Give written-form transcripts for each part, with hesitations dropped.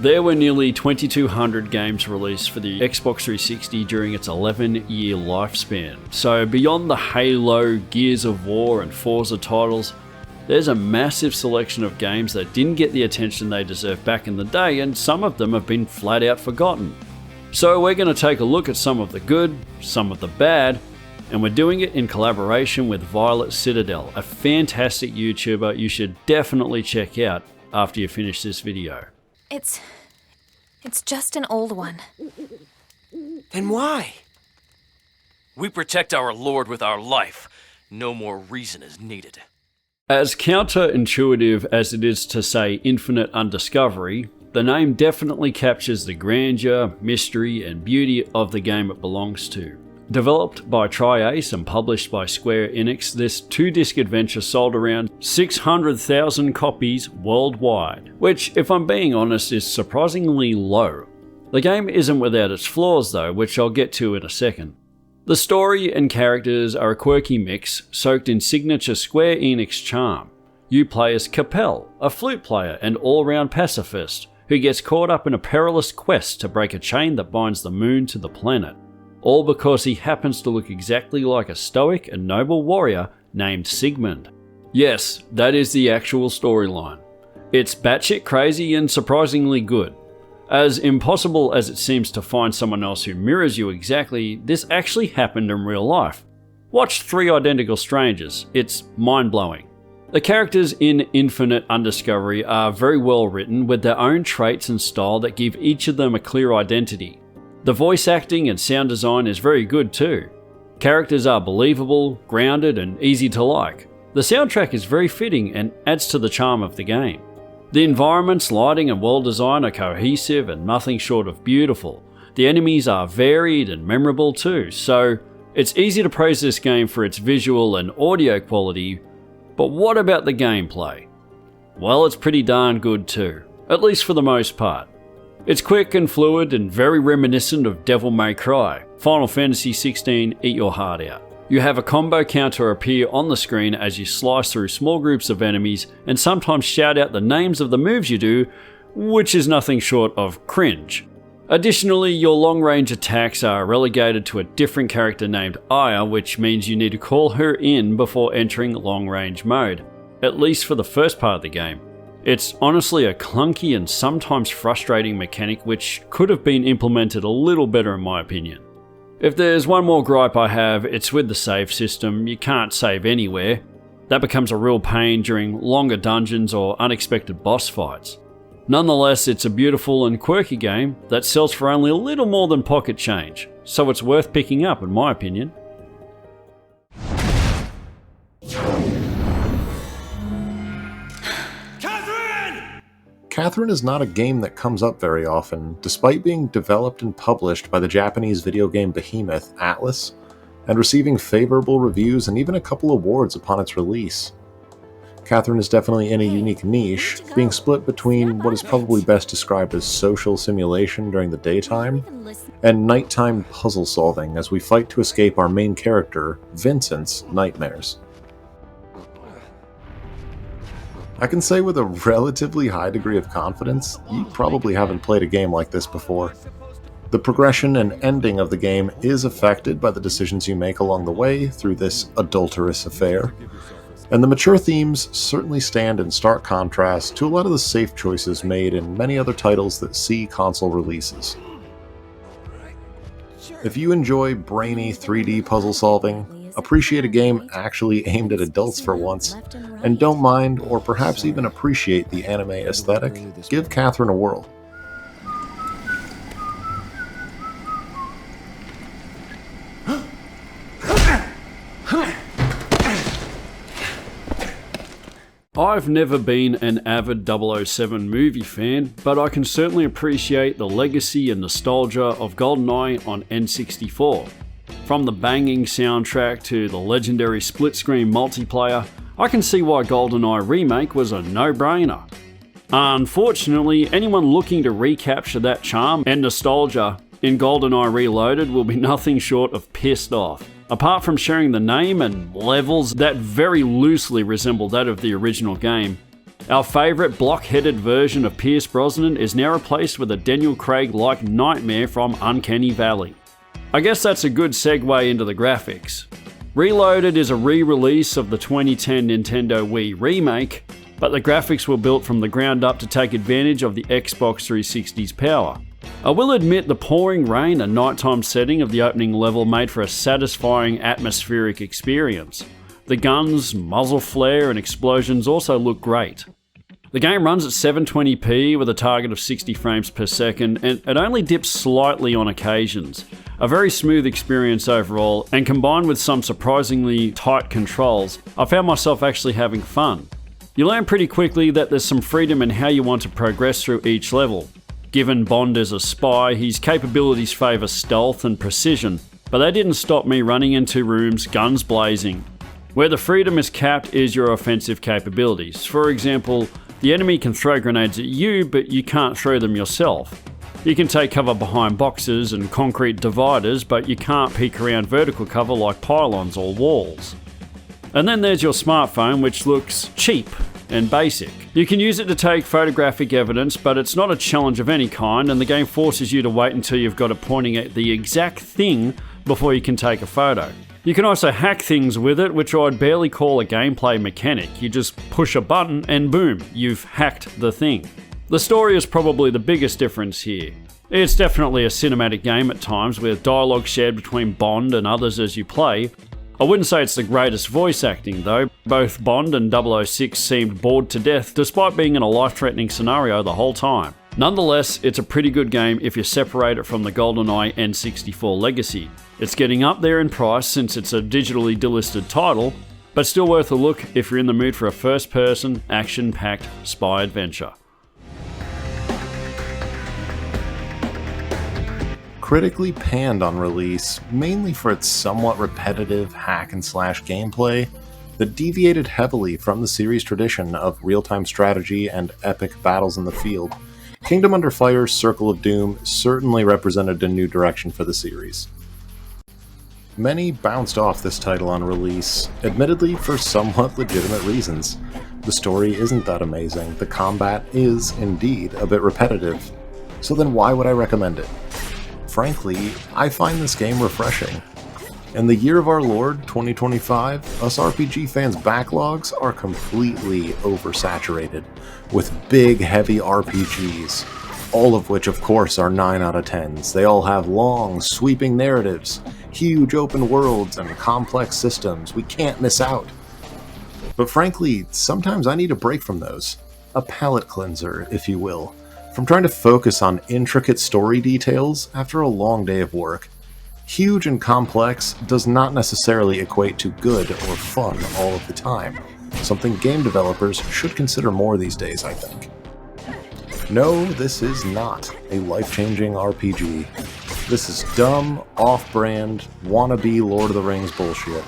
There were nearly 2,200 games released for the Xbox 360 during its 11-year lifespan, so beyond the Halo, Gears of War and Forza titles, there's a massive selection of games that didn't get the attention they deserved back in the day, and some of them have been flat out forgotten. So we're going to take a look at some of the good, some of the bad, and we're doing it in collaboration with Violet Citadel, a fantastic YouTuber you should definitely check out after you finish this video. It's just an old one. Then why? We protect our Lord with our life. No more reason is needed. As counterintuitive as it is to say infinite undiscovery, the name definitely captures the grandeur, mystery, and beauty of the game it belongs to. Developed by Tri-Ace and published by Square Enix, this 2-disc adventure sold around 600,000 copies worldwide, which, if I'm being honest, is surprisingly low. The game isn't without its flaws though, which I'll get to in a second. The story and characters are a quirky mix, soaked in signature Square Enix charm. You play as Capel, a flute player and all-round pacifist, who gets caught up in a perilous quest to break a chain that binds the moon to the planet. All because he happens to look exactly like a stoic and noble warrior named Sigmund. Yes, that is the actual storyline. It's batshit crazy and surprisingly good. As impossible as it seems to find someone else who mirrors you exactly, this actually happened in real life. Watch 3 Identical Strangers, it's mind-blowing. The characters in Infinite Undiscovery are very well written with their own traits and style that give each of them a clear identity. The voice acting and sound design is very good too. Characters are believable, grounded, and easy to like. The soundtrack is very fitting and adds to the charm of the game. The environments, lighting, and world design are cohesive and nothing short of beautiful. The enemies are varied and memorable too, so it's easy to praise this game for its visual and audio quality, but what about the gameplay? Well, it's pretty darn good too, at least for the most part. It's quick and fluid and very reminiscent of Devil May Cry, Final Fantasy XVI Eat Your Heart Out. You have a combo counter appear on the screen as you slice through small groups of enemies and sometimes shout out the names of the moves you do, which is nothing short of cringe. Additionally, your long-range attacks are relegated to a different character named Aya, which means you need to call her in before entering long-range mode, at least for the first part of the game. It's honestly a clunky and sometimes frustrating mechanic which could have been implemented a little better in my opinion. If there's one more gripe I have, it's with the save system. You can't save anywhere. That becomes a real pain during longer dungeons or unexpected boss fights. Nonetheless, it's a beautiful and quirky game that sells for only a little more than pocket change, so it's worth picking up in my opinion. Catherine is not a game that comes up very often, despite being developed and published by the Japanese video game behemoth Atlus, and receiving favorable reviews and even a couple awards upon its release. Catherine is definitely in a unique niche, being split between what is probably best described as social simulation during the daytime, and nighttime puzzle solving as we fight to escape our main character, Vincent's nightmares. I can say with a relatively high degree of confidence, you probably haven't played a game like this before. The progression and ending of the game is affected by the decisions you make along the way through this adulterous affair, and the mature themes certainly stand in stark contrast to a lot of the safe choices made in many other titles that see console releases. If you enjoy brainy 3D puzzle solving, appreciate a game actually aimed at adults for once, and don't mind or perhaps even appreciate the anime aesthetic, give Catherine a whirl. I've never been an avid 007 movie fan, but I can certainly appreciate the legacy and nostalgia of Goldeneye on N64. From the banging soundtrack to the legendary split-screen multiplayer, I can see why Goldeneye Remake was a no-brainer. Unfortunately, anyone looking to recapture that charm and nostalgia in Goldeneye Reloaded will be nothing short of pissed off. Apart from sharing the name and levels that very loosely resemble that of the original game, Our favourite block-headed version of Pierce Brosnan is now replaced with a Daniel Craig-like nightmare from Uncanny Valley. I guess that's a good segue into the graphics. Reloaded is a re-release of the 2010 Nintendo Wii remake, but the graphics were built from the ground up to take advantage of the Xbox 360's power. I will admit the pouring rain and nighttime setting of the opening level made for a satisfying atmospheric experience. The guns, muzzle flare and explosions also look great. The game runs at 720p with a target of 60 frames per second, and it only dips slightly on occasions. A very smooth experience overall, and combined with some surprisingly tight controls, I found myself actually having fun. You learn pretty quickly that there's some freedom in how you want to progress through each level. Given Bond is a spy, his capabilities favour stealth and precision, but that didn't stop me running into rooms guns blazing. Where the freedom is capped is your offensive capabilities. For example, the enemy can throw grenades at you, but you can't throw them yourself. You can take cover behind boxes and concrete dividers, but you can't peek around vertical cover like pylons or walls. And then there's your smartphone, which looks cheap and basic. You can use it to take photographic evidence, but it's not a challenge of any kind, and the game forces you to wait until you've got it pointing at the exact thing before you can take a photo. You can also hack things with it, which I'd barely call a gameplay mechanic. You just push a button and boom, you've hacked the thing. The story is probably the biggest difference here. It's definitely a cinematic game at times, with dialogue shared between Bond and others as you play. I wouldn't say it's the greatest voice acting though. Both Bond and 006 seemed bored to death despite being in a life-threatening scenario the whole time. Nonetheless, it's a pretty good game if you separate it from the Goldeneye N64 legacy. It's getting up there in price since it's a digitally delisted title, but still worth a look if you're in the mood for a first-person, action-packed spy adventure. Critically panned on release, mainly for its somewhat repetitive hack-and-slash gameplay that deviated heavily from the series' tradition of real-time strategy and epic battles in the field, Kingdom Under Fire's Circle of Doom certainly represented a new direction for the series. Many bounced off this title on release, admittedly for somewhat legitimate reasons. The story isn't that amazing, the combat is, indeed, a bit repetitive. So then why would I recommend it? Frankly, I find this game refreshing. In the year of our Lord, 2025, us RPG fans' backlogs are completely oversaturated with big, heavy RPGs, all of which, of course, are 9 out of 10s. They all have long, sweeping narratives, huge open worlds, and complex systems. We can't miss out. But frankly, sometimes I need a break from those. A palate cleanser, if you will, from trying to focus on intricate story details after a long day of work. Huge and complex does not necessarily equate to good or fun all of the time, something game developers should consider more these days, I think. No, this is not a life-changing RPG. This is dumb, off-brand, wannabe Lord of the Rings bullshit.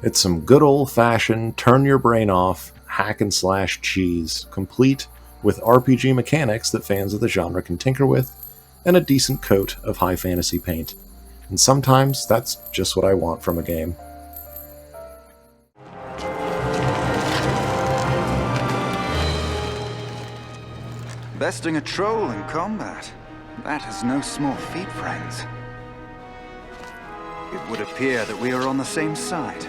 It's some good old-fashioned, turn-your-brain-off, hack-and-slash cheese, complete with RPG mechanics that fans of the genre can tinker with, and a decent coat of high fantasy paint. And sometimes that's just what I want from a game. Besting a troll in combat. That is no small feat, friends. It would appear that we are on the same side.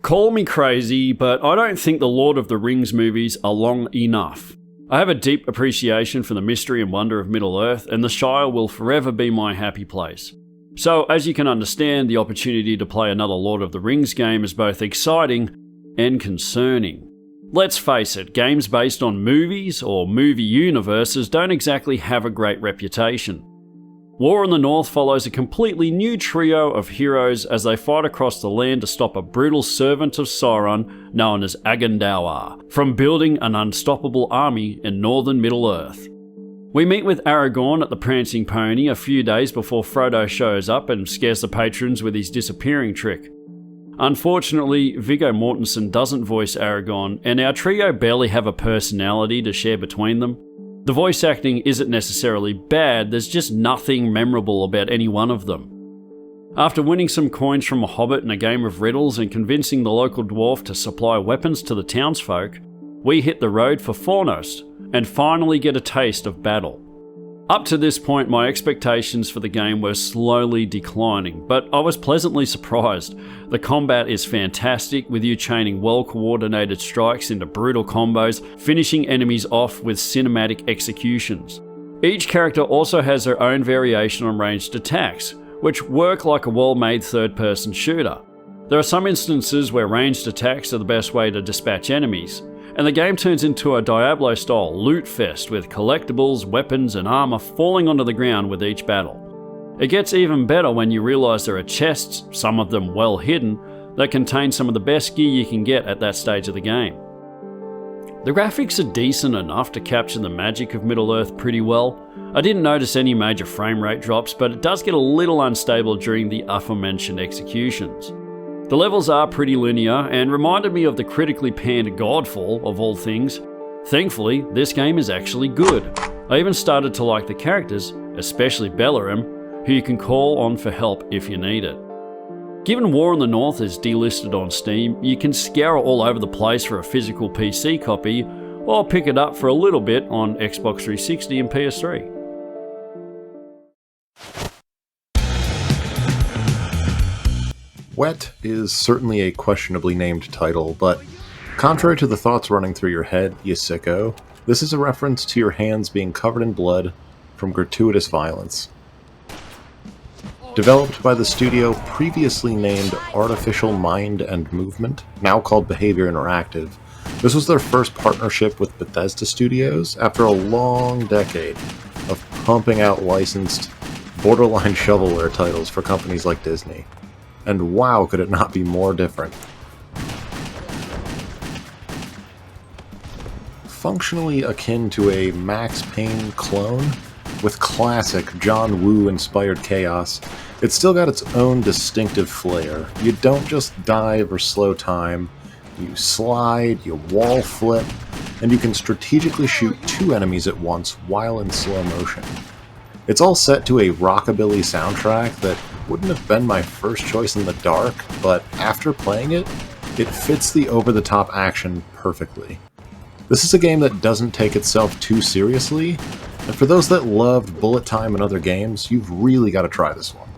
Call me crazy, but I don't think the Lord of the Rings movies are long enough. I have a deep appreciation for the mystery and wonder of Middle-earth, and the Shire will forever be my happy place. So, as you can understand, the opportunity to play another Lord of the Rings game is both exciting and concerning. Let's face it, games based on movies or movie universes don't exactly have a great reputation. War in the North follows a completely new trio of heroes as they fight across the land to stop a brutal servant of Sauron known as Agandawar from building an unstoppable army in northern Middle-earth. We meet with Aragorn at the Prancing Pony a few days before Frodo shows up and scares the patrons with his disappearing trick. Unfortunately, Viggo Mortensen doesn't voice Aragorn, and our trio barely have a personality to share between them. The voice acting isn't necessarily bad, there's just nothing memorable about any one of them. After winning some coins from a hobbit in a game of riddles and convincing the local dwarf to supply weapons to the townsfolk, we hit the road for Fornost and finally get a taste of battle. Up to this point, my expectations for the game were slowly declining, but I was pleasantly surprised. The combat is fantastic, with you chaining well-coordinated strikes into brutal combos, finishing enemies off with cinematic executions. Each character also has their own variation on ranged attacks, which work like a well-made third-person shooter. There are some instances where ranged attacks are the best way to dispatch enemies, and the game turns into a Diablo-style loot fest with collectibles, weapons, and armor falling onto the ground with each battle. It gets even better when you realise there are chests, some of them well hidden, that contain some of the best gear you can get at that stage of the game. The graphics are decent enough to capture the magic of Middle-earth pretty well. I didn't notice any major frame rate drops, but it does get a little unstable during the aforementioned executions. The levels are pretty linear and reminded me of the critically panned Godfall of all things. Thankfully, this game is actually good. I even started to like the characters, especially Bellerim, who you can call on for help if you need it. Given War in the North is delisted on Steam, you can scour all over the place for a physical PC copy, or pick it up for a little bit on Xbox 360 and PS3. Wet is certainly a questionably named title, but contrary to the thoughts running through your head, you sicko, this is a reference to your hands being covered in blood from gratuitous violence. Developed by the studio previously named Artificial Mind and Movement, now called Behavior Interactive, this was their first partnership with Bethesda Studios after a long decade of pumping out licensed, borderline shovelware titles for companies like Disney. And wow, could it not be more different. Functionally akin to a Max Payne clone, with classic John Woo-inspired chaos, it's still got its own distinctive flair. You don't just dive or slow time, you slide, you wall flip, and you can strategically shoot two enemies at once while in slow motion. It's all set to a rockabilly soundtrack that wouldn't have been my first choice in the dark, but after playing it, it fits the over-the-top action perfectly. This is a game that doesn't take itself too seriously, and for those that loved bullet time and other games, you've really got to try this one.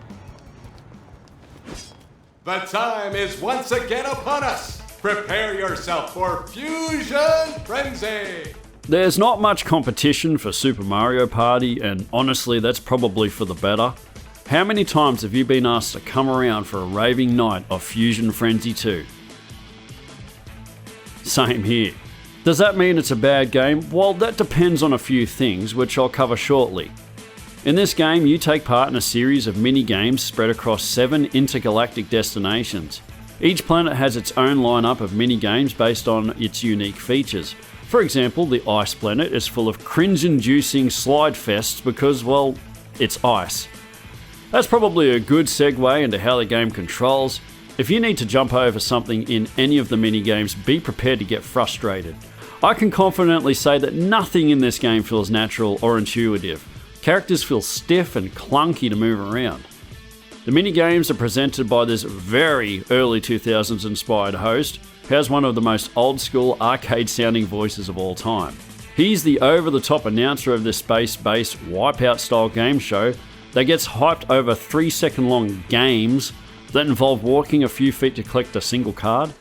The time is once again upon us! Prepare yourself for Fusion Frenzy! There's not much competition for Super Mario Party, and honestly that's probably for the better. How many times have you been asked to come around for a raving night of Fusion Frenzy 2? Same here. Does that mean it's a bad game? Well, that depends on a few things, which I'll cover shortly. In this game, you take part in a series of mini-games spread across 7 intergalactic destinations. Each planet has its own lineup of mini-games based on its unique features. For example, the Ice Planet is full of cringe-inducing slide fests because, well, it's ice. That's probably a good segue into how the game controls. If you need to jump over something in any of the mini-games, be prepared to get frustrated. I can confidently say that nothing in this game feels natural or intuitive. Characters feel stiff and clunky to move around. The mini-games are presented by this very early 2000s inspired host, who has one of the most old-school arcade-sounding voices of all time. He's the over-the-top announcer of this space-based Wipeout-style game show that gets hyped over 3-second-long games that involve walking a few feet to collect a single card.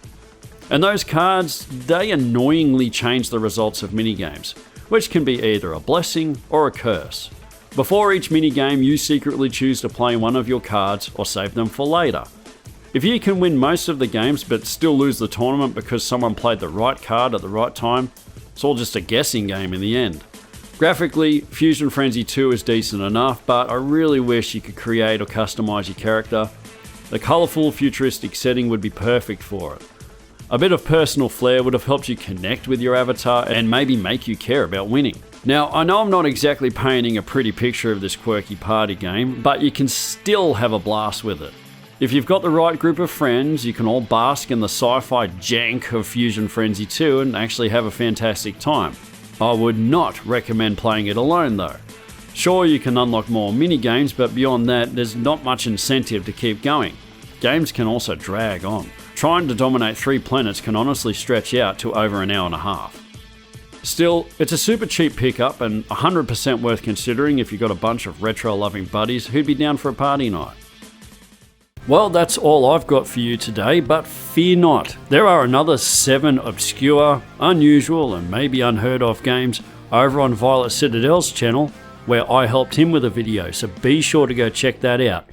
And those cards, they annoyingly change the results of minigames, which can be either a blessing or a curse. Before each minigame, you secretly choose to play one of your cards or save them for later. If you can win most of the games but still lose the tournament because someone played the right card at the right time, it's all just a guessing game in the end. Graphically, Fusion Frenzy 2 is decent enough, but I really wish you could create or customize your character. The colourful, futuristic setting would be perfect for it. A bit of personal flair would have helped you connect with your avatar and maybe make you care about winning. Now, I know I'm not exactly painting a pretty picture of this quirky party game, but you can still have a blast with it. If you've got the right group of friends, you can all bask in the sci-fi jank of Fusion Frenzy 2 and actually have a fantastic time. I would not recommend playing it alone though. Sure, you can unlock more mini-games, but beyond that, there's not much incentive to keep going. Games can also drag on. Trying to dominate 3 planets can honestly stretch out to over an hour and a half. Still, it's a super cheap pickup and 100% worth considering if you've got a bunch of retro-loving buddies who'd be down for a party night. Well, that's all I've got for you today, but fear not. There are another 7 obscure, unusual, and maybe unheard of games over on Violet Citadel's channel, where I helped him with a video, so be sure to go check that out.